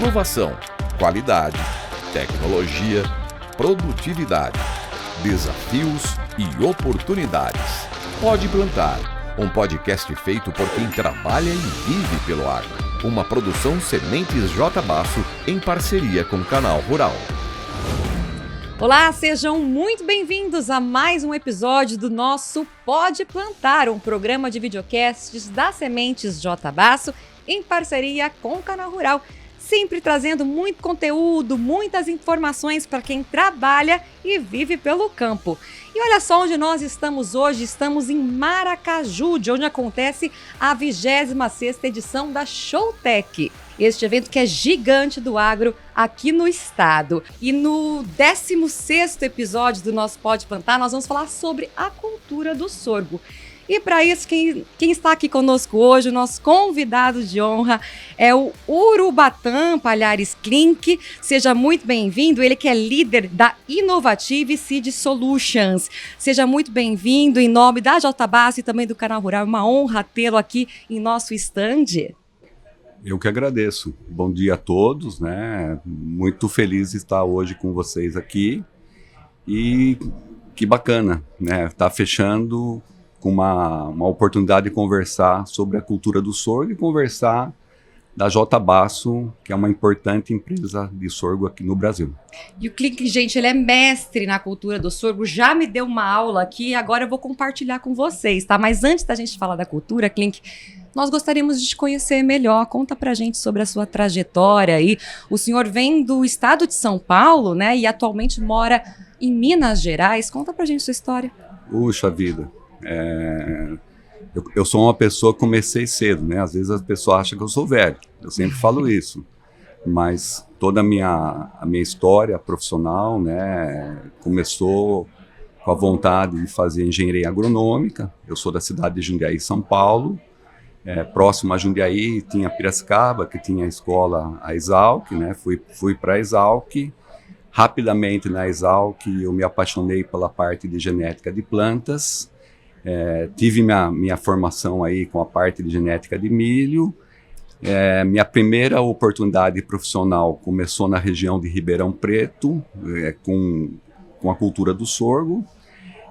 Inovação, qualidade, tecnologia, produtividade, desafios e oportunidades. Pode Plantar, um podcast feito por quem trabalha e vive pelo agro. Uma produção Sementes J. Basso em parceria com o Canal Rural. Olá, sejam muito bem-vindos a mais um episódio do nosso Pode Plantar, um programa de videocasts da Sementes J. Basso em parceria com o Canal Rural. Sempre trazendo muito conteúdo, muitas informações para quem trabalha e vive pelo campo. E olha só onde nós estamos hoje, estamos em Maracaju, de onde acontece a 26ª edição da Showtech. Este evento que é gigante do agro aqui no estado. E no 16º episódio do nosso Pode Plantar, nós vamos falar sobre a cultura do sorgo. E para isso, quem está aqui conosco hoje, o nosso convidado de honra é o Urubatã Palhares Klink. Seja muito bem-vindo, ele que é líder da Innovative Seed Solutions. Seja muito bem-vindo em nome da J. Basso e também do Canal Rural. É uma honra tê-lo aqui em nosso stand. Eu que agradeço. Bom dia a todos, né? Muito feliz de estar hoje com vocês aqui. E que bacana, né? Tá fechando com uma oportunidade de conversar sobre a cultura do sorgo e conversar da J. Basso, que é uma importante empresa de sorgo aqui no Brasil. E o Klink, gente, ele é mestre na cultura do sorgo, já me deu uma aula aqui e agora eu vou compartilhar com vocês, tá? Mas antes da gente falar da cultura, Klink, nós gostaríamos de te conhecer melhor. Conta pra gente sobre a sua trajetória aí. O senhor vem do estado de São Paulo, né? E atualmente mora em Minas Gerais. Conta pra gente sua história. Puxa vida. Eu sou uma pessoa que comecei cedo, né? Às vezes as pessoas acham que eu sou velho. Eu sempre falo isso. Mas toda a minha história profissional, né, começou com a vontade de fazer engenharia agronômica. Eu sou da cidade de Jundiaí, São Paulo. Próximo a Jundiaí tinha Piracicaba, que tinha a escola, a Exalc, né? Fui para a Exalc. Rapidamente na Exalc eu me apaixonei pela parte de genética de plantas. Tive minha formação aí com a parte de genética de milho. Minha primeira oportunidade profissional começou na região de Ribeirão Preto, com a cultura do sorgo.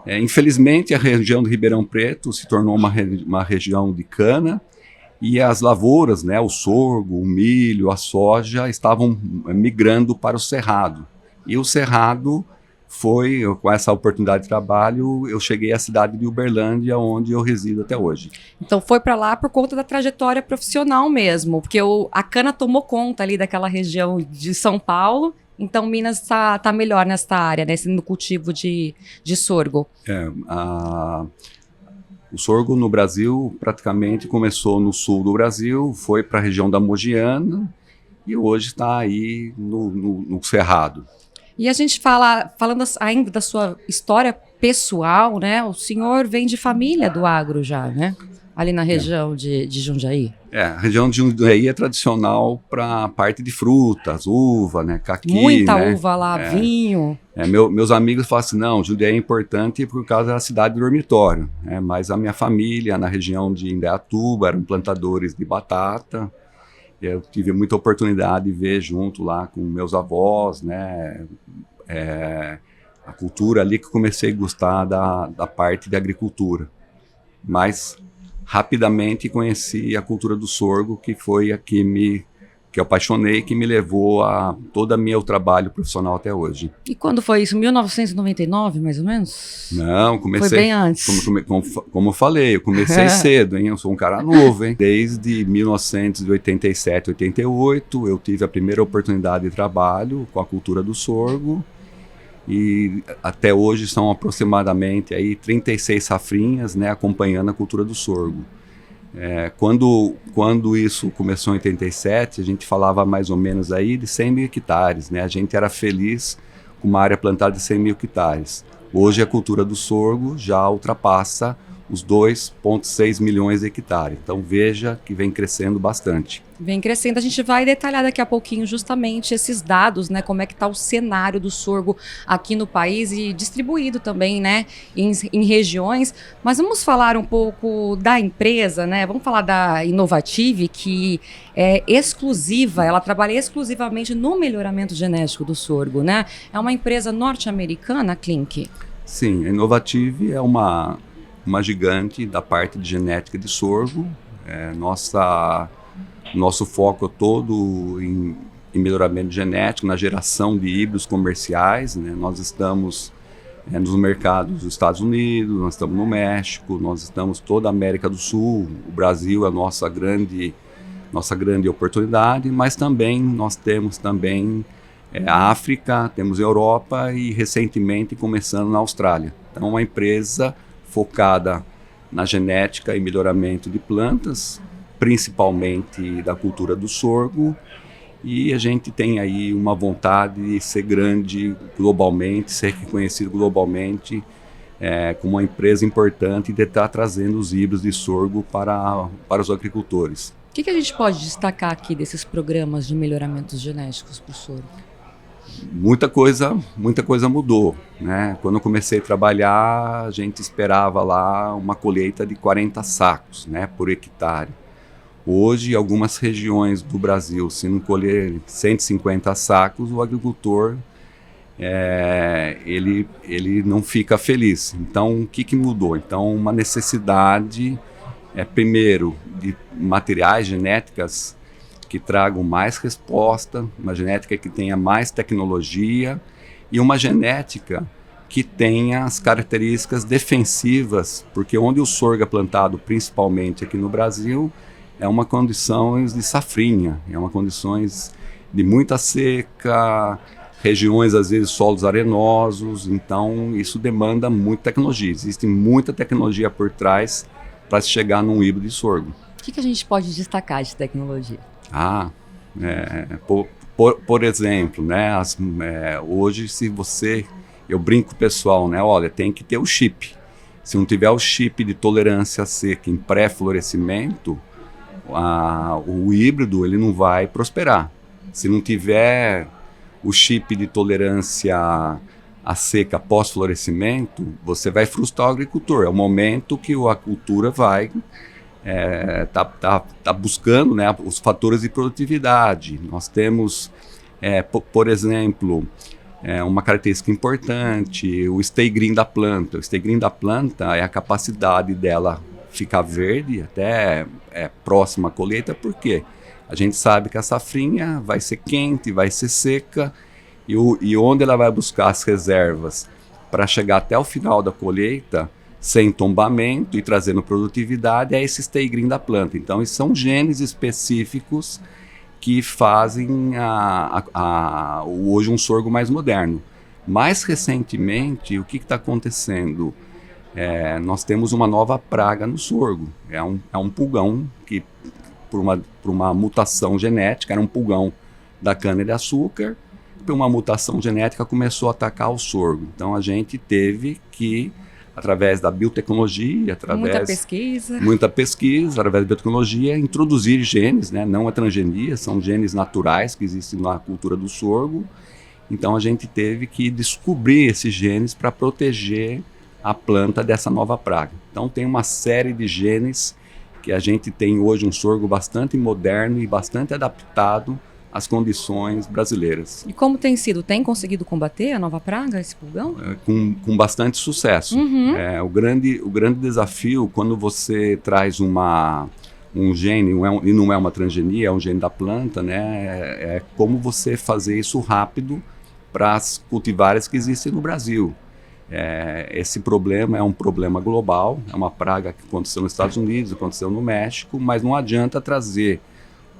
Infelizmente, a região de Ribeirão Preto se tornou uma região de cana e as lavouras, né, o sorgo, o milho, a soja, estavam migrando para o cerrado. E o cerrado com essa oportunidade de trabalho, eu cheguei à cidade de Uberlândia, onde eu resido até hoje. Então foi para lá por conta da trajetória profissional mesmo, porque a cana tomou conta ali daquela região de São Paulo. Então, Minas tá melhor nesta área, né, no cultivo de sorgo. O sorgo no Brasil praticamente começou no sul do Brasil, foi para a região da Mogiana e hoje está aí no Cerrado. E a gente falando ainda da sua história pessoal, né? O senhor vem de família do agro já, né? Ali na região de Jundiaí. A região de Jundiaí é tradicional para a parte de frutas, uva, né, caqui. Muita né? uva lá, vinho. Meus amigos falam assim, não, Jundiaí é importante por causa da cidade do dormitório. Mas a minha família, na região de Indaiatuba, eram plantadores de batata. Eu tive muita oportunidade de ver junto lá com meus avós, né, a cultura ali que eu comecei a gostar da parte de agricultura. Mas rapidamente conheci a cultura do sorgo, que foi a que eu apaixonei, que me levou a todo o meu trabalho profissional até hoje. E quando foi isso? 1999, mais ou menos? Não, comecei... Foi bem antes. Como eu falei, eu comecei cedo, hein? Eu sou um cara novo, hein? Desde 1987, 88, eu tive a primeira oportunidade de trabalho com a cultura do sorgo. E até hoje são aproximadamente aí 36 safrinhas, né, acompanhando a cultura do sorgo. Quando isso começou em 87, a gente falava mais ou menos aí de 100 mil hectares, né? A gente era feliz com uma área plantada de 100 mil hectares. Hoje a cultura do sorgo já ultrapassa os 2,6 milhões de hectares. Então veja que vem crescendo bastante. Vem crescendo, a gente vai detalhar daqui a pouquinho justamente esses dados, né? Como é que está o cenário do sorgo aqui no país e distribuído também, né? Em regiões. Mas vamos falar um pouco da empresa, né? Vamos falar da Innovative, que é exclusiva, ela trabalha exclusivamente no melhoramento genético do sorgo, né? É uma empresa norte-americana, Clink? Sim, a Innovative é uma gigante da parte de genética de sorgo. Nosso foco todo em melhoramento genético, na geração de híbridos comerciais, né? Nós estamos nos mercados dos Estados Unidos, nós estamos no México, nós estamos toda a América do Sul. O Brasil é a nossa grande oportunidade, mas também nós temos a África, temos a Europa e recentemente começando na Austrália. Então, uma empresa focada na genética e melhoramento de plantas, principalmente da cultura do sorgo, e a gente tem aí uma vontade de ser grande globalmente, ser reconhecido globalmente como uma empresa importante e de estar trazendo os híbridos de sorgo para os agricultores. O que a gente pode destacar aqui desses programas de melhoramentos genéticos para o sorgo? Muita coisa mudou, né? Quando eu comecei a trabalhar, a gente esperava lá uma colheita de 40 sacos, né, por hectare. Hoje, algumas regiões do Brasil, se não colher 150 sacos, o agricultor ele não fica feliz. Então, o que mudou? Então, uma necessidade, primeiro, de materiais genéticas que tragam mais resposta, uma genética que tenha mais tecnologia e uma genética que tenha as características defensivas, porque onde o sorgo é plantado, principalmente aqui no Brasil, é uma condições de safrinha, é uma condições de muita seca, regiões às vezes solos arenosos, então isso demanda muita tecnologia. Existe muita tecnologia por trás para se chegar num híbrido de sorgo. O que a gente pode destacar de tecnologia? Por exemplo, né, hoje eu brinco com o pessoal, né, olha, tem que ter o chip. Se não tiver o chip de tolerância seca em pré-florescimento, o híbrido ele não vai prosperar. Se não tiver o chip de tolerância à seca pós-florescimento, você vai frustrar o agricultor. É o momento que a cultura vai tá buscando, né, os fatores de produtividade. Nós temos, por exemplo, uma característica importante, o stay green da planta. O stay green da planta é a capacidade dela ficar verde até próxima à colheita, porque a gente sabe que a safrinha vai ser quente, vai ser seca, e onde ela vai buscar as reservas para chegar até o final da colheita, sem tombamento e trazendo produtividade, é esse stay green da planta. Então, esses são genes específicos que fazem hoje um sorgo mais moderno. Mais recentemente, o que está acontecendo? Nós temos uma nova praga no sorgo. É um pulgão que, por uma mutação genética, era um pulgão da cana-de-açúcar, por uma mutação genética começou a atacar o sorgo. Então, a gente teve que, através da biotecnologia, muita pesquisa, através da biotecnologia, introduzir genes, né? Não a transgenia, são genes naturais que existem na cultura do sorgo. Então a gente teve que descobrir esses genes para proteger a planta dessa nova praga. Então tem uma série de genes que a gente tem hoje um sorgo bastante moderno e bastante adaptado às condições brasileiras. E como tem sido? Tem conseguido combater a nova praga, esse pulgão? Com bastante sucesso. Uhum. O grande desafio, quando você traz um gene, e não é uma transgenia, é um gene da planta, né? É como você fazer isso rápido para as cultivares que existem no Brasil. Esse problema é um problema global, é uma praga que aconteceu nos Estados Unidos, aconteceu no México, mas não adianta trazer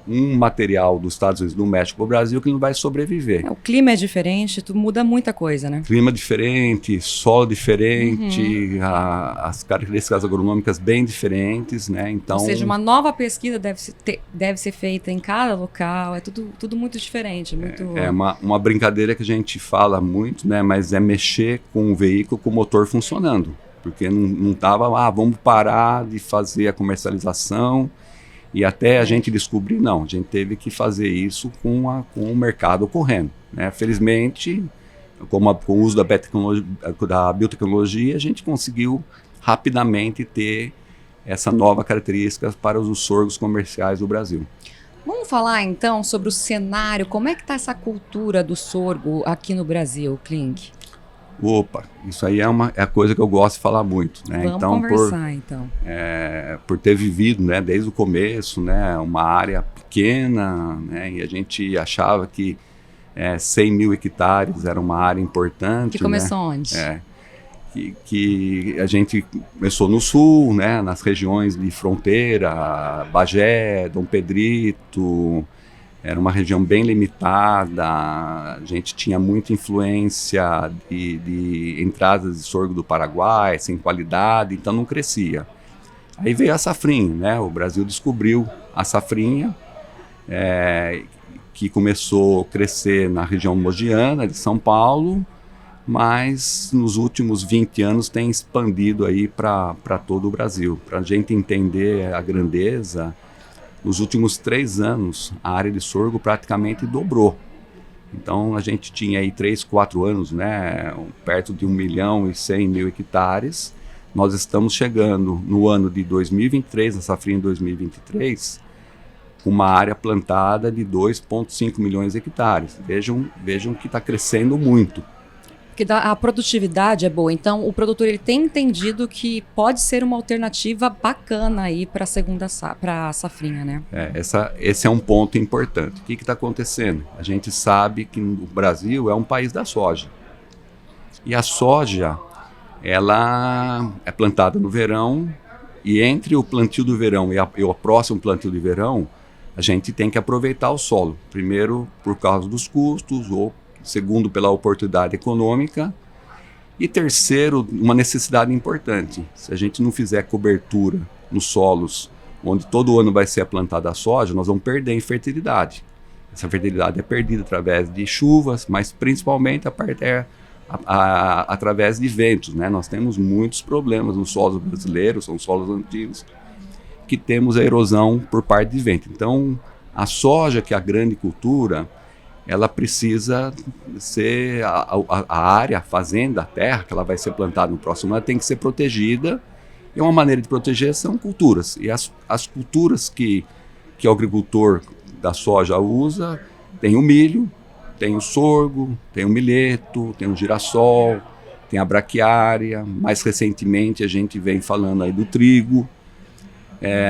um material dos Estados Unidos, do México para o Brasil que não vai sobreviver. O clima é diferente, muda muita coisa, né? Clima diferente, solo diferente, as características agronômicas bem diferentes, né? Então, ou seja, uma nova pesquisa deve ser feita em cada local, é tudo muito diferente. É uma brincadeira que a gente fala muito, né? Mas é mexer com o veículo com o motor funcionando. porque não estava, vamos parar de fazer a comercialização e até a gente descobrir, não, a gente teve que fazer isso com o mercado ocorrendo, né? Felizmente, com o uso da biotecnologia, a gente conseguiu rapidamente ter essa nova característica para os sorgos comerciais do Brasil. Vamos falar então sobre o cenário, como é que está essa cultura do sorgo aqui no Brasil, Klink? Opa, isso aí é a coisa que eu gosto de falar muito, né? Vamos conversar então. Por ter vivido, né, desde o começo, né, uma área pequena, né, e a gente achava que 100 mil hectares era uma área importante. Que começou, né? Onde? Que a gente começou no sul, né, nas regiões de fronteira, Bagé, Dom Pedrito. Era uma região bem limitada, a gente tinha muita influência de entradas de sorgo do Paraguai, sem qualidade, então não crescia. Aí veio a safrinha, né? O Brasil descobriu a safrinha, que começou a crescer na região mogiana de São Paulo, mas nos últimos 20 anos tem expandido aí para todo o Brasil. Para a gente entender a grandeza, nos últimos 3 anos, a área de sorgo praticamente dobrou. Então, a gente tinha aí 3, 4 anos, né, perto de 1.100.000 hectares. Nós estamos chegando no ano de 2023, na safrinha de 2023, com uma área plantada de 2,5 milhões de hectares. Vejam que está crescendo muito. Porque a produtividade é boa, então o produtor ele tem entendido que pode ser uma alternativa bacana aí para a safrinha, né? Esse é um ponto importante. O que está acontecendo? A gente sabe que o Brasil é um país da soja. E a soja, ela é plantada no verão, e entre o plantio do verão e o próximo plantio de verão, a gente tem que aproveitar o solo. Primeiro, por causa dos custos, ou segundo, pela oportunidade econômica, e terceiro, uma necessidade importante. Se a gente não fizer cobertura nos solos, onde todo ano vai ser plantada a soja, nós vamos perder em fertilidade. Essa fertilidade é perdida através de chuvas, mas principalmente através de ventos, né? Nós temos muitos problemas nos solos brasileiros, são solos antigos, que temos a erosão por parte de vento. Então, a soja, que é a grande cultura, ela precisa ser, a área, a fazenda, a terra que ela vai ser plantada no próximo ano tem que ser protegida, e uma maneira de proteger são culturas. E as culturas que o agricultor da soja usa, tem o milho, tem o sorgo, tem o milheto, tem o girassol, tem a braquiária, mais recentemente a gente vem falando aí do trigo.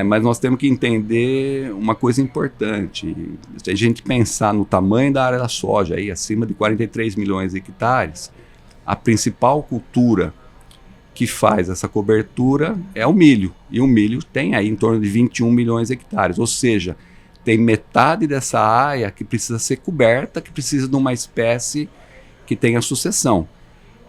Mas nós temos que entender uma coisa importante. Se a gente pensar no tamanho da área da soja, aí, acima de 43 milhões de hectares, a principal cultura que faz essa cobertura é o milho. E o milho tem aí em torno de 21 milhões de hectares. Ou seja, tem metade dessa área que precisa ser coberta, que precisa de uma espécie que tenha sucessão.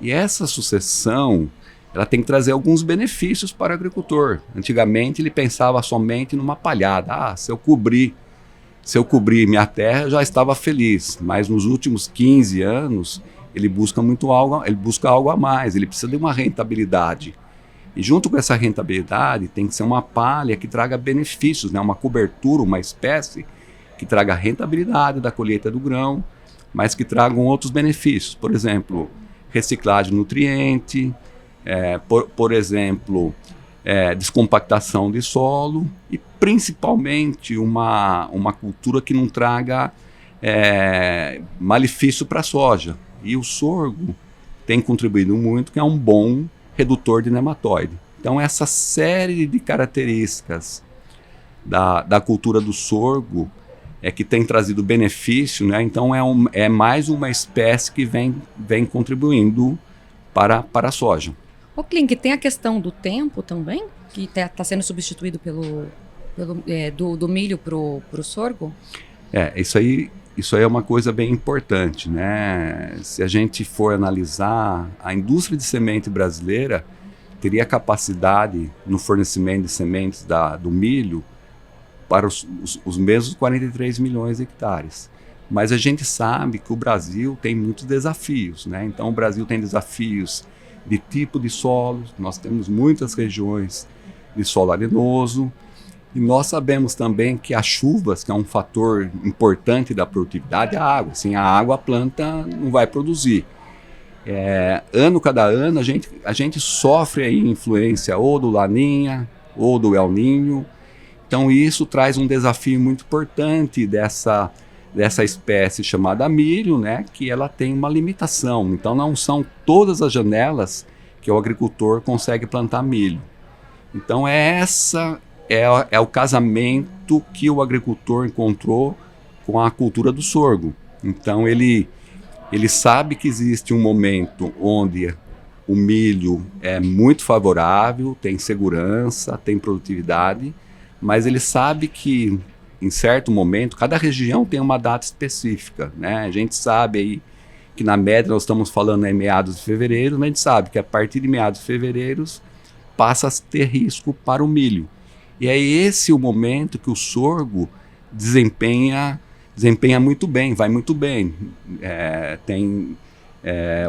E essa sucessão, ela tem que trazer alguns benefícios para o agricultor. Antigamente ele pensava somente numa palhada. Se eu cobrir minha terra, eu já estava feliz. Mas nos últimos 15 anos, ele busca algo a mais, ele precisa de uma rentabilidade. E junto com essa rentabilidade, tem que ser uma palha que traga benefícios, né? Uma cobertura, uma espécie que traga rentabilidade da colheita do grão, mas que tragam outros benefícios. Por exemplo, reciclagem de nutriente, por exemplo, descompactação de solo, e principalmente uma cultura que não traga malefício para a soja. E o sorgo tem contribuído muito, que é um bom redutor de nematóide. Então, essa série de características da cultura do sorgo que tem trazido benefício, né? Então, é mais uma espécie que vem contribuindo para a soja. O Klink, tem a questão do tempo também, que está sendo substituído do milho para o sorgo? Isso aí é uma coisa bem importante, né? Se a gente for analisar, a indústria de semente brasileira teria capacidade no fornecimento de sementes do milho para os mesmos 43 milhões de hectares. Mas a gente sabe que o Brasil tem muitos desafios, né? Então, o Brasil tem desafios de tipo de solo. Nós temos muitas regiões de solo arenoso. E nós sabemos também que as chuvas, que é um fator importante da produtividade, é a água. Sem a água, a planta não vai produzir. Cada ano, a gente sofre aí influência ou do Laninha ou do El Niño. Então, isso traz um desafio muito importante dessa espécie chamada milho, né, que ela tem uma limitação. Então, não são todas as janelas que o agricultor consegue plantar milho. Então, é o casamento que o agricultor encontrou com a cultura do sorgo. Então, ele sabe que existe um momento onde o milho é muito favorável, tem segurança, tem produtividade, mas ele sabe que, em certo momento, cada região tem uma data específica, né? A gente sabe aí que, na média, nós estamos falando em meados de fevereiro, mas a gente sabe que a partir de meados de fevereiro passa a ter risco para o milho. E é esse o momento que o sorgo desempenha muito bem, vai muito bem.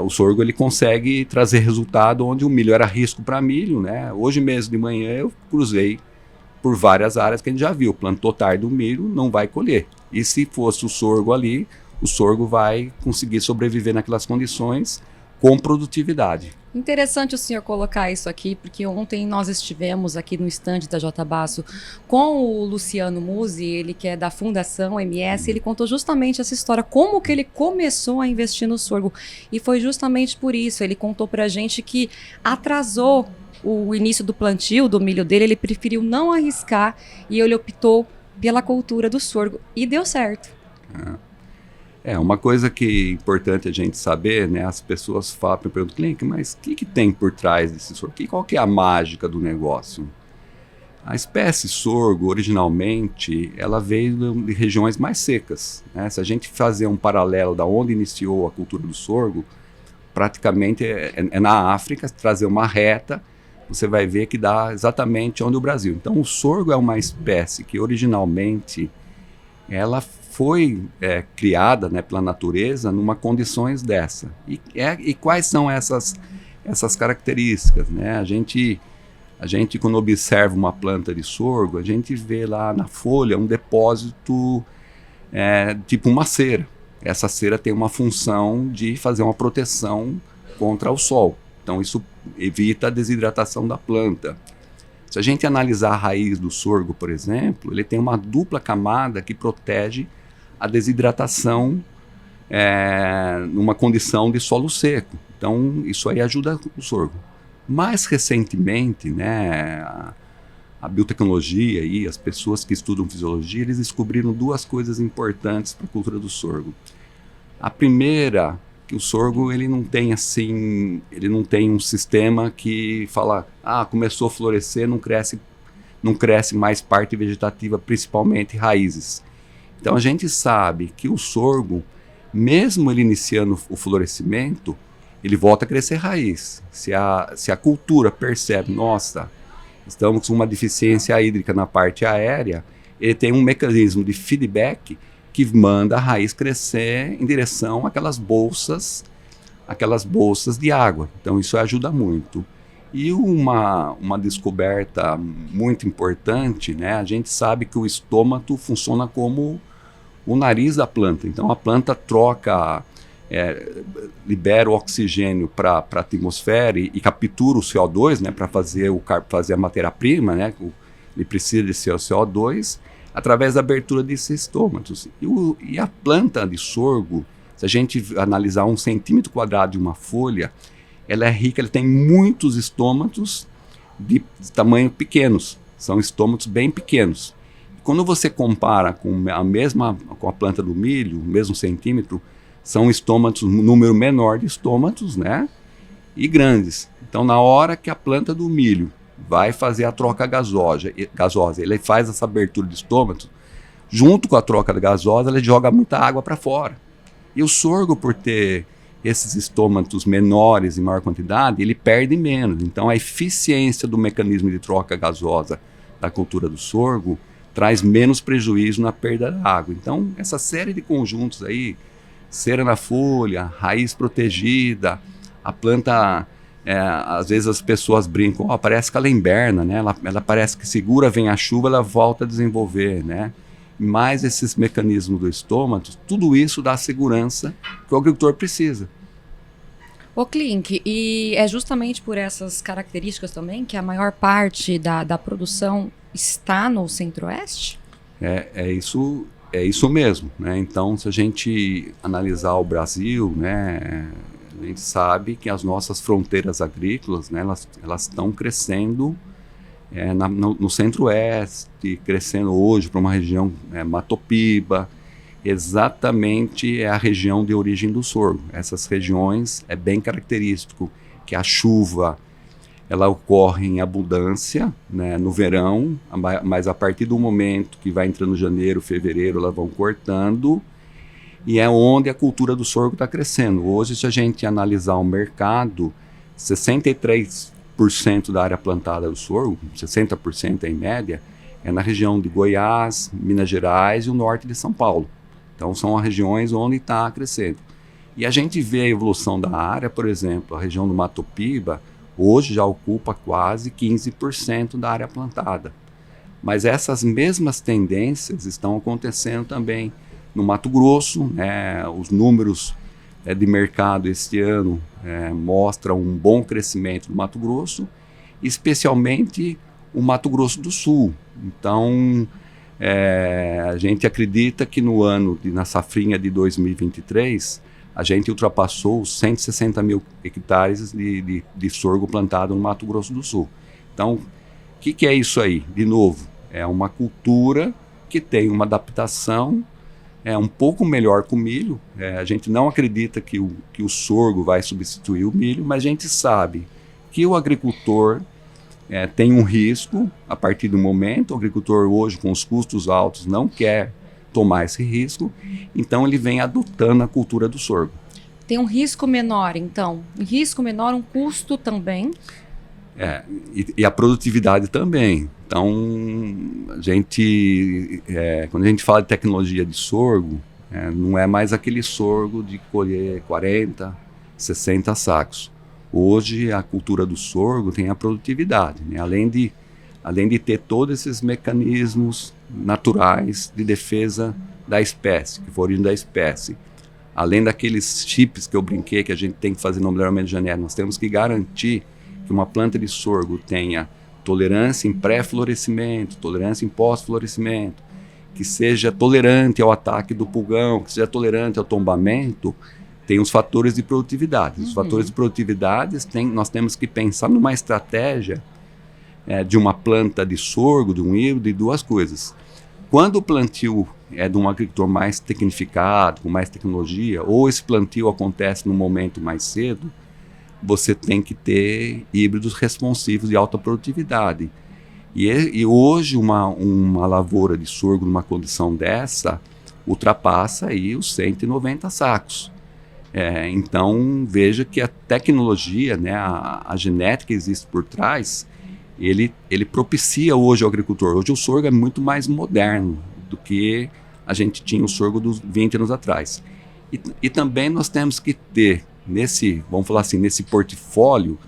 O sorgo ele consegue trazer resultado onde o milho era risco para milho, né? Hoje mesmo de manhã eu cruzei por várias áreas que a gente já viu. Plantou tarde o milho, não vai colher. E se fosse o sorgo ali, o sorgo vai conseguir sobreviver naquelas condições com produtividade. Interessante o senhor colocar isso aqui, porque ontem nós estivemos aqui no estande da J. Basso com o Luciano Musi, ele que é da Fundação MS, ele contou justamente essa história, como que ele começou a investir no sorgo. E foi justamente por isso, ele contou pra gente que atrasou o início do plantio do milho dele, ele preferiu não arriscar e ele optou pela cultura do sorgo. E deu certo. Uma coisa que é importante a gente saber, né? As pessoas falam, me perguntam, Clink, mas o que tem por trás desse sorgo? Qual que é a mágica do negócio? A espécie sorgo, originalmente, ela veio de regiões mais secas, né? Se a gente fazer um paralelo da onde iniciou a cultura do sorgo, praticamente é na África, trazer uma reta, você vai ver que dá exatamente onde o Brasil. Então, o sorgo é uma espécie que, originalmente, ela foi criada, né, pela natureza numa condições dessa. E quais são essas características, né? A gente, quando observa uma planta de sorgo, a gente vê lá na folha um depósito tipo uma cera. Essa cera tem uma função de fazer uma proteção contra o sol. Então, isso evita a desidratação da planta. Se a gente analisar a raiz do sorgo, por exemplo, ele tem uma dupla camada que protege a desidratação numa condição de solo seco. Então, isso aí ajuda o sorgo. Mais recentemente, né, a biotecnologia e as pessoas que estudam fisiologia, eles descobriram duas coisas importantes para a cultura do sorgo. A primeira, que o sorgo ele não tem um sistema que fala, começou a florescer, não cresce mais parte vegetativa, principalmente raízes. Então a gente sabe que o sorgo, mesmo ele iniciando o florescimento, ele volta a crescer raiz. Se a cultura percebe, nossa, estamos com uma deficiência hídrica na parte aérea, ele tem um mecanismo de feedback que manda a raiz crescer em direção àquelas bolsas de água. Então isso ajuda muito. E uma descoberta muito importante, né? A gente sabe que o estômago funciona como o nariz da planta. Então a planta libera o oxigênio para a atmosfera e captura o CO2, né? Para fazer a matéria-prima, né? Ele precisa desse CO2 através da abertura desses estômatos. E a planta de sorgo, se a gente analisar 1 centímetro quadrado de uma folha, ela é rica, ela tem muitos estômatos de tamanho pequenos, são estômatos bem pequenos. Quando você compara com a planta do milho, o mesmo centímetro, são estômatos, um número menor de estômatos, né? E grandes. Então, na hora que a planta do milho vai fazer a troca gasosa, ele faz essa abertura de estômago, junto com a troca gasosa, ele joga muita água para fora. E o sorgo, por ter esses estômatos menores em maior quantidade, ele perde menos. Então, a eficiência do mecanismo de troca gasosa da cultura do sorgo traz menos prejuízo na perda da água. Então, essa série de conjuntos aí, cera na folha, raiz protegida, a planta às vezes as pessoas brincam, parece que ela inverna, né? Ela parece que segura, vem a chuva, ela volta a desenvolver, né? Mas esses mecanismos do estômago, tudo isso dá a segurança que o agricultor precisa. Ô Klink, e é justamente por essas características também que a maior parte da produção está no Centro-Oeste? É isso mesmo, né? Então, se a gente analisar o Brasil, né, a gente sabe que as nossas fronteiras agrícolas, né, elas estão crescendo no Centro-Oeste, crescendo hoje para uma região Matopiba, exatamente é a região de origem do sorgo. Essas regiões é bem característico que a chuva ela ocorre em abundância, né, no verão, mas a partir do momento que vai entrando janeiro, fevereiro, elas vão cortando, e é onde a cultura do sorgo está crescendo. Hoje, se a gente analisar o mercado, 63% da área plantada do sorgo, 60% em média, é na região de Goiás, Minas Gerais e o norte de São Paulo. Então, são as regiões onde está crescendo. E a gente vê a evolução da área, por exemplo, a região do Matopiba, hoje já ocupa quase 15% da área plantada. Mas essas mesmas tendências estão acontecendo também no Mato Grosso, né? Os números de mercado este ano mostram um bom crescimento no Mato Grosso, especialmente o Mato Grosso do Sul. Então, a gente acredita que na safrinha de 2023, a gente ultrapassou os 160 mil hectares de sorgo plantado no Mato Grosso do Sul. Então, o que é isso aí? De novo, é uma cultura que tem uma adaptação um pouco melhor que o milho. A gente não acredita que o sorgo vai substituir o milho, mas a gente sabe que o agricultor tem um risco a partir do momento. O agricultor hoje, com os custos altos, não quer tomar esse risco, então ele vem adotando a cultura do sorgo. Tem um risco menor, então? Um risco menor, um custo também? E a produtividade também. Então, quando a gente fala de tecnologia de sorgo, não é mais aquele sorgo de colher 40, 60 sacos. Hoje, a cultura do sorgo tem a produtividade, né? Além de ter todos esses mecanismos naturais de defesa da espécie, que for origem da espécie. Além daqueles chips que eu brinquei que a gente tem que fazer no melhoramento genético, nós temos que garantir que uma planta de sorgo tenha tolerância em pré-florescimento, tolerância em pós-florescimento, que seja tolerante ao ataque do pulgão, que seja tolerante ao tombamento, tem os fatores de produtividade. Os fatores de produtividade, nós temos que pensar numa estratégia de uma planta de sorgo, de um híbrido, de duas coisas. Quando o plantio é de um agricultor mais tecnificado, com mais tecnologia, ou esse plantio acontece num momento mais cedo, você tem que ter híbridos responsivos de alta produtividade. E hoje uma lavoura de sorgo numa condição dessa ultrapassa aí os 190 sacos. Então veja que a tecnologia, né, a genética que existe por trás, ele propicia hoje ao agricultor. Hoje o sorgo é muito mais moderno do que a gente tinha o sorgo dos 20 anos atrás. E também nós temos que ter, vamos falar assim, nesse portfólio,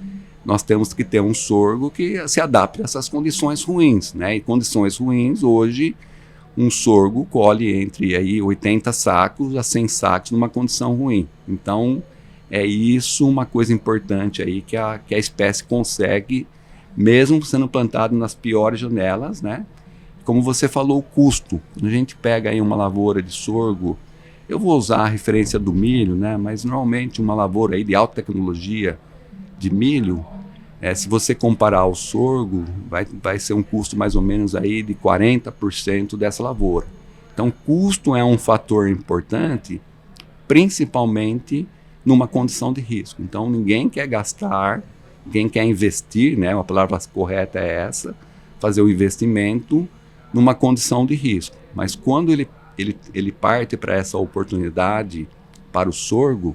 nós temos que ter um sorgo que se adapte a essas condições ruins, né? E condições ruins, hoje, um sorgo colhe entre aí 80 sacos a 100 sacos numa condição ruim. Então, é isso uma coisa importante aí que a espécie consegue, mesmo sendo plantado nas piores janelas, né? Como você falou, o custo. Quando a gente pega aí uma lavoura de sorgo, eu vou usar a referência do milho, né? Mas normalmente uma lavoura aí de alta tecnologia de milho, se você comparar ao sorgo, vai ser um custo mais ou menos aí de 40% dessa lavoura. Então, custo é um fator importante, principalmente numa condição de risco. Então, ninguém quer gastar, ninguém quer investir, né? A palavra correta é essa, fazer o investimento numa condição de risco. Mas quando ele parte para essa oportunidade para o sorgo,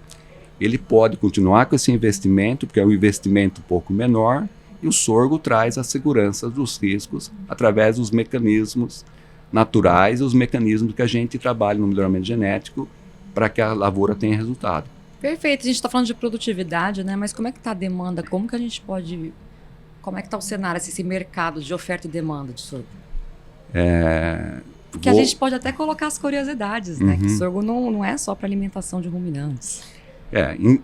ele pode continuar com esse investimento, porque é um investimento um pouco menor, e o sorgo traz a segurança dos riscos através dos mecanismos naturais e os mecanismos que a gente trabalha no melhoramento genético para que a lavoura tenha resultado. Perfeito, a gente está falando de produtividade, né? Mas como é que está a demanda? Como que a gente pode... Como é que está o cenário, esse mercado de oferta e demanda de sorgo? Porque a gente pode até colocar as curiosidades, né? Que sorgo não é só para alimentação de ruminantes.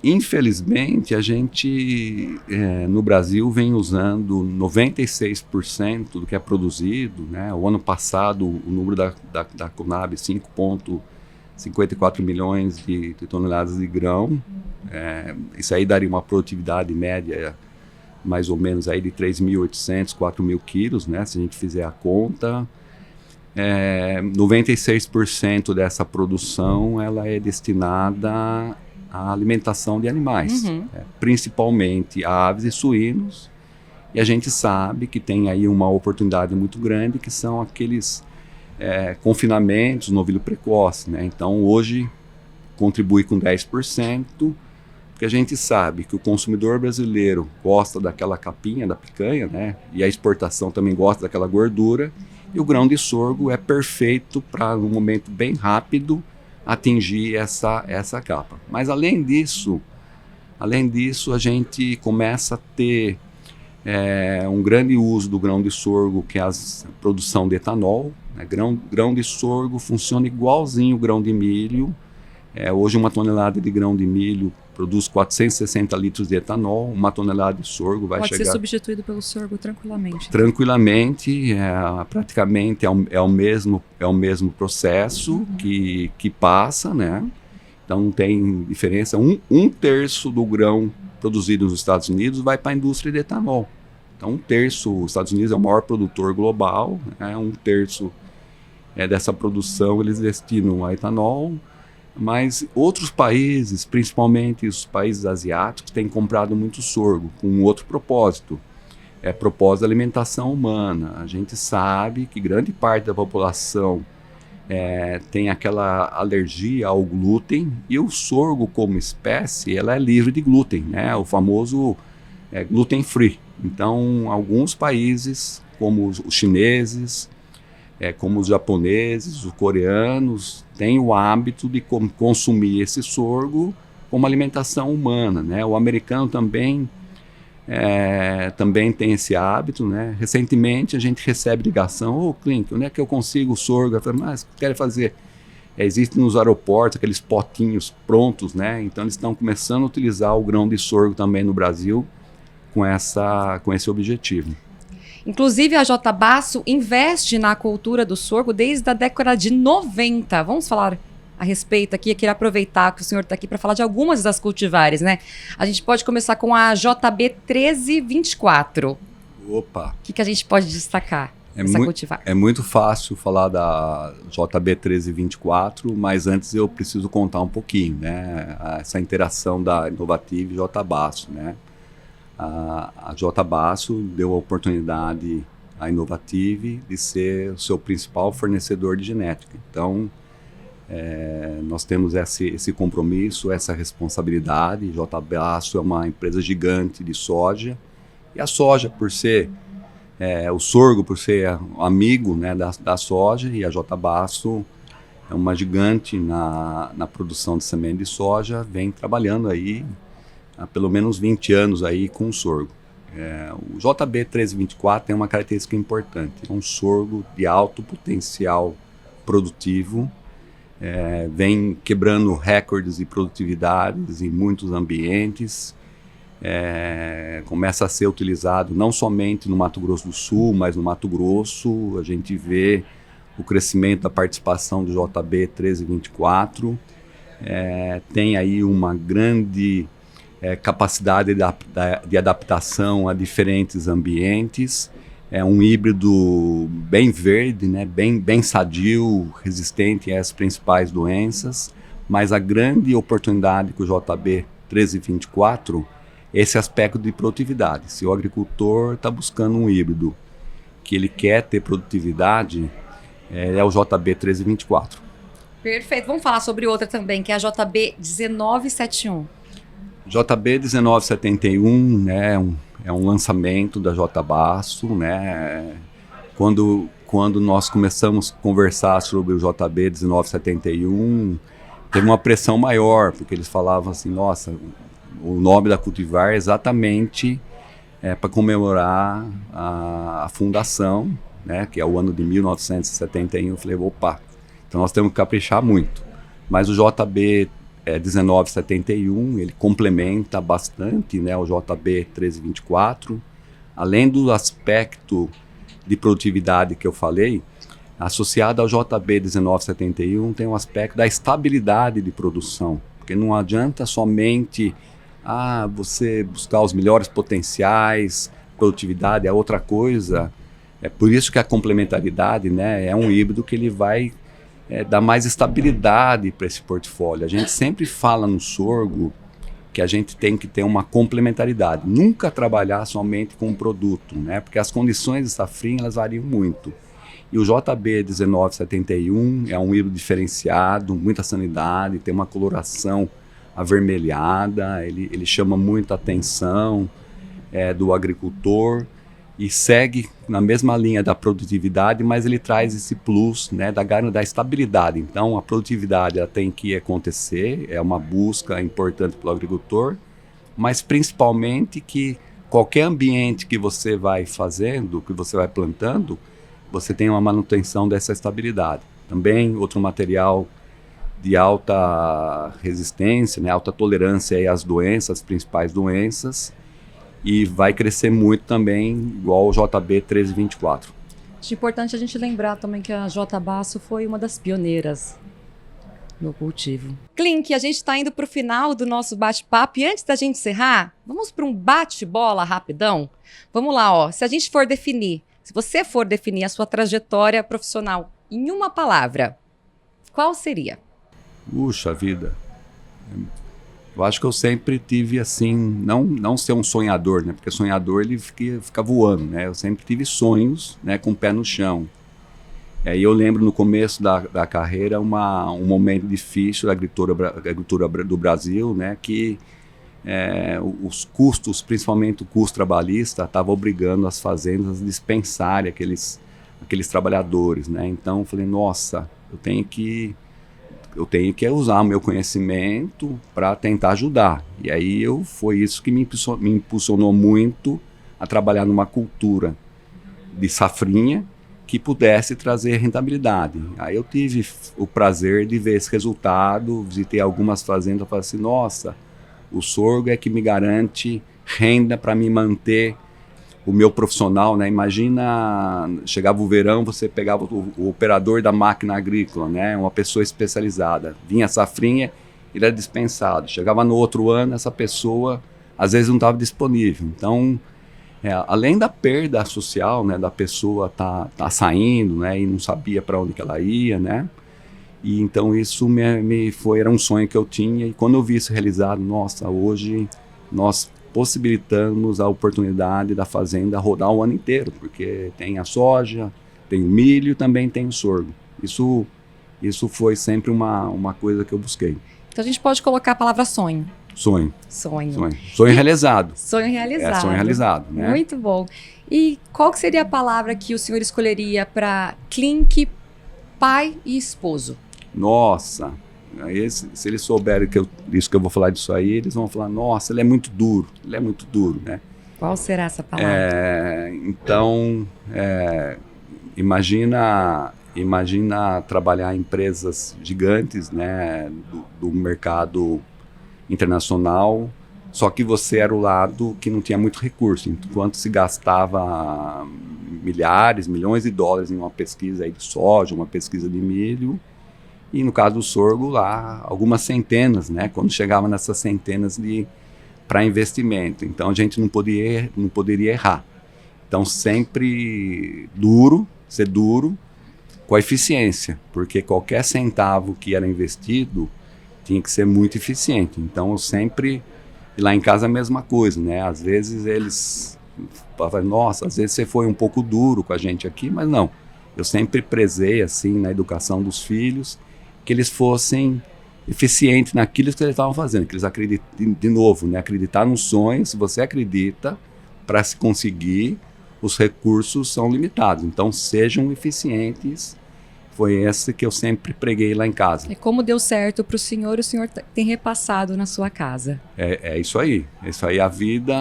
Infelizmente, a gente no Brasil vem usando 96% do que é produzido, né? O ano passado, o número da Conab, 5,54 milhões de toneladas de grão. Isso aí daria uma produtividade média mais ou menos aí de 3.800, 4.000 quilos, né? Se a gente fizer a conta. 96% dessa produção ela é destinada à alimentação de animais, principalmente aves e suínos, e a gente sabe que tem aí uma oportunidade muito grande, que são aqueles confinamentos no novilho precoce, né? Então hoje contribui com 10%, porque a gente sabe que o consumidor brasileiro gosta daquela capinha da picanha, né? E a exportação também gosta daquela gordura, e o grão de sorgo é perfeito para, num momento bem rápido, atingir essa capa. Mas além disso, a gente começa a ter um grande uso do grão de sorgo, que é a produção de etanol, né? Grão de sorgo funciona igualzinho o grão de milho. Hoje uma tonelada de grão de milho produz 460 litros de etanol, uma tonelada de sorgo vai chegar... Pode ser substituído pelo sorgo tranquilamente. Tranquilamente, praticamente é o mesmo processo que passa, né? Então não tem diferença. Um terço do grão produzido nos Estados Unidos vai para a indústria de etanol. Então os Estados Unidos é o maior produtor global, né? Um terço dessa produção eles destinam a etanol. Mas outros países, principalmente os países asiáticos, têm comprado muito sorgo com um outro propósito. Propósito da alimentação humana. A gente sabe que grande parte da população tem aquela alergia ao glúten, e o sorgo como espécie ela é livre de glúten, né? O famoso gluten free. Então alguns países, como os chineses, como os japoneses, os coreanos, têm o hábito de consumir esse sorgo como alimentação humana, né? O americano também tem esse hábito, né? Recentemente a gente recebe ligação: Clint, onde é que eu consigo o sorgo? Eu falo, mas o que querem fazer? Existem nos aeroportos aqueles potinhos prontos, né? Então eles estão começando a utilizar o grão de sorgo também no Brasil com esse objetivo. Inclusive, a J. Basso investe na cultura do sorgo desde a década de 90. Vamos falar a respeito aqui. Eu queria aproveitar que o senhor está aqui para falar de algumas das cultivares, né? A gente pode começar com a JB 1324. Opa! O que a gente pode destacar dessa cultivar? É muito fácil falar da JB 1324, mas antes eu preciso contar um pouquinho, né? Essa interação da Inovative e J. Basso, né? A J. Basso deu a oportunidade à Inovative de ser o seu principal fornecedor de genética. Então, nós temos esse compromisso, essa responsabilidade. J. Basso é uma empresa gigante de soja, e a soja, por ser o sorgo, por ser amigo, né, da soja, e a J. Basso é uma gigante na produção de semente de soja, vem trabalhando aí há pelo menos 20 anos aí com o sorgo. O JB 1324 tem uma característica importante: é um sorgo de alto potencial produtivo, vem quebrando recordes de produtividades em muitos ambientes, começa a ser utilizado não somente no Mato Grosso do Sul, mas no Mato Grosso. A gente vê o crescimento da participação do JB 1324, tem aí uma grande capacidade de adaptação a diferentes ambientes. É um híbrido bem verde, né? bem sadio, resistente às principais doenças, mas a grande oportunidade com o JB 1324 é esse aspecto de produtividade. Se o agricultor está buscando um híbrido que ele quer ter produtividade, é o JB 1324. Perfeito. Vamos falar sobre outra também, que é a JB 1971. JB 1971, né, é um lançamento da J. Basso, né? Quando nós começamos a conversar sobre o JB 1971, teve uma pressão maior, porque eles falavam assim, nossa, o nome da Cultivar é exatamente para comemorar a fundação, né, que é o ano de 1971. Eu falei, opa, então nós temos que caprichar muito. Mas o JB 1971, ele complementa bastante, né, o JB 1324, além do aspecto de produtividade que eu falei, associado ao JB 1971 tem um aspecto da estabilidade de produção, porque não adianta somente você buscar os melhores potenciais, produtividade é outra coisa. É por isso que a complementaridade, né, é um híbrido que ele vai dar mais estabilidade para esse portfólio. A gente sempre fala no sorgo que a gente tem que ter uma complementaridade, nunca trabalhar somente com um produto, né, porque as condições de safrinha elas variam muito. E o JB 1971 é um híbrido diferenciado, muita sanidade, tem uma coloração avermelhada, ele chama muita atenção do agricultor e segue na mesma linha da produtividade, mas ele traz esse plus, né, da estabilidade. Então a produtividade ela tem que acontecer, é uma busca importante para o agricultor, mas principalmente que qualquer ambiente que você vai fazendo, que você vai plantando, você tem uma manutenção dessa estabilidade. Também outro material de alta resistência, né, alta tolerância aí às doenças, as principais doenças, e vai crescer muito também, igual o JB 1324. Acho importante a gente lembrar também que a J. Basso foi uma das pioneiras no cultivo. Klink, a gente está indo para o final do nosso bate-papo, e antes da gente encerrar, vamos para um bate-bola rapidão? Vamos lá, ó. Se você for definir a sua trajetória profissional em uma palavra, qual seria? Puxa vida, eu acho que eu sempre tive assim, não ser um sonhador, né? Porque sonhador ele fica voando, né? Eu sempre tive sonhos, né, com o pé no chão. E eu lembro no começo da carreira um momento difícil da agricultura do Brasil, né? Que os custos, principalmente o custo trabalhista, estava obrigando as fazendas a dispensarem aqueles trabalhadores, né? Então eu falei, nossa, eu tenho que usar o meu conhecimento para tentar ajudar. E aí foi isso que me impulsionou muito a trabalhar numa cultura de safrinha que pudesse trazer rentabilidade. Aí eu tive o prazer de ver esse resultado, visitei algumas fazendas e falei assim, nossa, o sorgo é que me garante renda para me manter o meu profissional, né? Imagina, chegava o verão, você pegava o operador da máquina agrícola, né? Uma pessoa especializada. Vinha a safrinha, ele era dispensado. Chegava no outro ano, essa pessoa às vezes não estava disponível. Então, além da perda social, né? Da pessoa tá saindo, né? E não sabia para onde que ela ia, né? E então isso era um sonho que eu tinha. E quando eu vi isso realizado, nossa, hoje nós possibilitamos a oportunidade da fazenda rodar o ano inteiro, porque tem a soja, tem o milho e também tem o sorgo. Isso foi sempre uma coisa que eu busquei. Então a gente pode colocar a palavra sonho. Sonho E realizado. Sonho realizado. Sonho realizado, né? Muito bom. E qual que seria a palavra que o senhor escolheria para Klink, pai e esposo? Nossa, aí, se eles souberem isso que eu vou falar disso aí, eles vão falar, nossa, ele é muito duro, né? Qual será essa palavra? Então, imagina trabalhar em empresas gigantes, né, do mercado internacional, só que você era o lado que não tinha muito recurso, enquanto se gastava milhões de dólares em uma pesquisa aí de soja, uma pesquisa de milho, e no caso do sorgo lá, algumas centenas, né? Quando chegava nessas centenas para investimento. Então a gente não poderia errar. Então sempre ser duro com a eficiência, porque qualquer centavo que era investido tinha que ser muito eficiente. Então eu sempre, e lá em casa a mesma coisa, né? Às vezes eles falam, nossa, às vezes você foi um pouco duro com a gente aqui, mas não. Eu sempre prezei assim na educação dos filhos, que eles fossem eficientes naquilo que eles estavam fazendo, que eles acreditem, de novo, né? Acreditar no sonho. Se você acredita, para se conseguir, os recursos são limitados. Então, sejam eficientes, foi esse que eu sempre preguei lá em casa. E como deu certo para o senhor tem repassado na sua casa. É isso aí. Isso aí a vida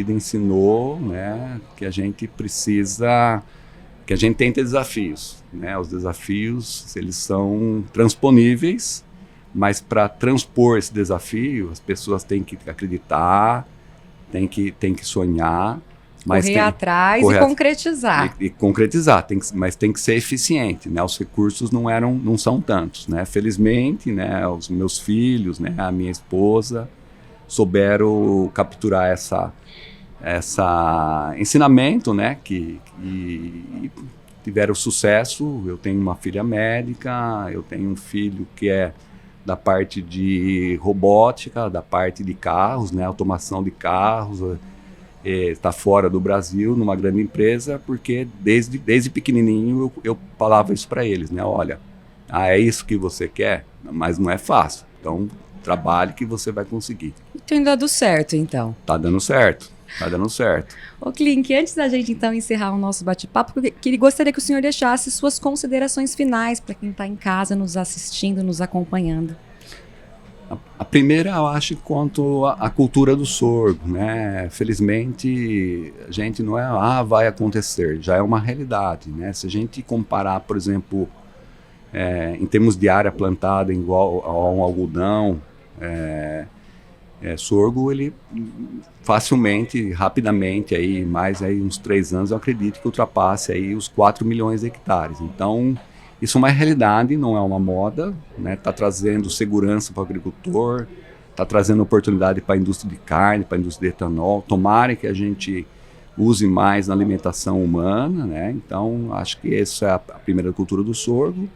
ensinou, né, que a gente precisa, que a gente tem desafios, né? Os desafios, eles são transponíveis, mas para transpor esse desafio, as pessoas têm que acreditar, têm que sonhar, mas correr atrás e concretizar. E concretizar, mas tem que ser eficiente, né? Os recursos não são tantos, né? Felizmente, né, os meus filhos, né, a minha esposa souberam capturar essa ensinamento, né, que tiveram sucesso. Eu tenho uma filha médica, eu tenho um filho que é da parte de robótica, da parte de carros, né, automação de carros. Está fora do Brasil, numa grande empresa, porque desde pequenininho eu falava isso para eles, né? Olha, é isso que você quer, mas não é fácil. Então, trabalhe que você vai conseguir. E tem dado certo, então? Tá dando certo. Ô, Klink, antes da gente, então, encerrar o nosso bate-papo, eu gostaria que o senhor deixasse suas considerações finais para quem está em casa, nos assistindo, nos acompanhando. A primeira, eu acho, quanto à cultura do sorgo, né? Felizmente, a gente não vai acontecer, já é uma realidade, né? Se a gente comparar, por exemplo, em termos de área plantada igual a um algodão, sorgo, ele facilmente, rapidamente, aí, mais aí, uns 3 anos, eu acredito que ultrapasse aí os 4 milhões de hectares. Então, isso é uma realidade, não é uma moda, né? Está trazendo segurança para o agricultor, está trazendo oportunidade para a indústria de carne, para a indústria de etanol. Tomara que a gente use mais na alimentação humana, né? Então, acho que essa é a primeira cultura do sorgo.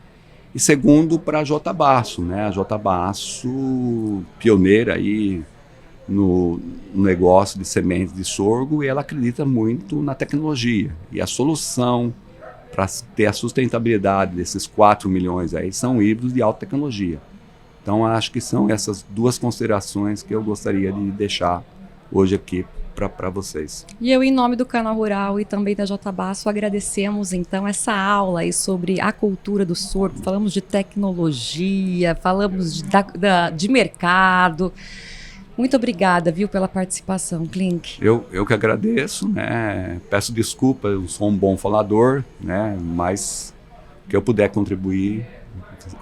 E segundo, para a J. Basso, né? A J. Basso, pioneira aí no negócio de sementes de sorgo, e ela acredita muito na tecnologia. E a solução para ter a sustentabilidade desses 4 milhões aí são híbridos de alta tecnologia. Então, acho que são essas 2 considerações que eu gostaria de deixar hoje aqui para vocês. E eu, em nome do Canal Rural e também da J. Basso, agradecemos, então, essa aula aí sobre a cultura do sorgo. Falamos de tecnologia, falamos de mercado. Muito obrigada, viu, pela participação, Klink. Eu que agradeço, né? Peço desculpa, eu sou um bom falador, né? Mas que eu puder contribuir,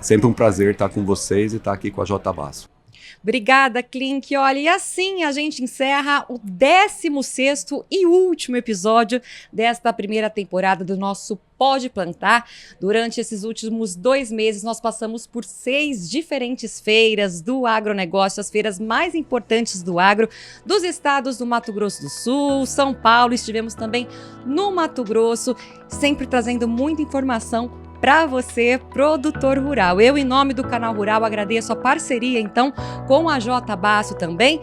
sempre um prazer estar com vocês e estar aqui com a J. Basso. Obrigada, Klink. Olha, e assim a gente encerra o 16º e último episódio desta primeira temporada do nosso Pode Plantar. Durante esses últimos 2 meses, nós passamos por 6 diferentes feiras do agronegócio, as feiras mais importantes do agro, dos estados do Mato Grosso do Sul, São Paulo, estivemos também no Mato Grosso, sempre trazendo muita informação para você, produtor rural. Eu, em nome do Canal Rural, agradeço a parceria, então, com a J. Basso também.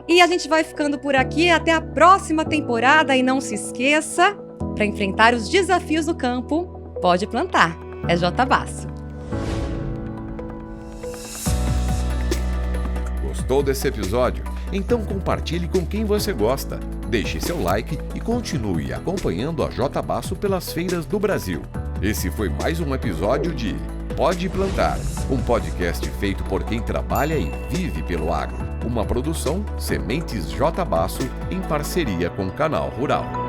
E a gente vai ficando por aqui. Até a próxima temporada. E não se esqueça, para enfrentar os desafios do campo, pode plantar. É J. Basso. Gostou desse episódio? Então compartilhe com quem você gosta. Deixe seu like e continue acompanhando a J. Basso pelas feiras do Brasil. Esse foi mais um episódio de Pode Plantar, um podcast feito por quem trabalha e vive pelo agro. Uma produção Sementes J. Basso em parceria com o Canal Rural.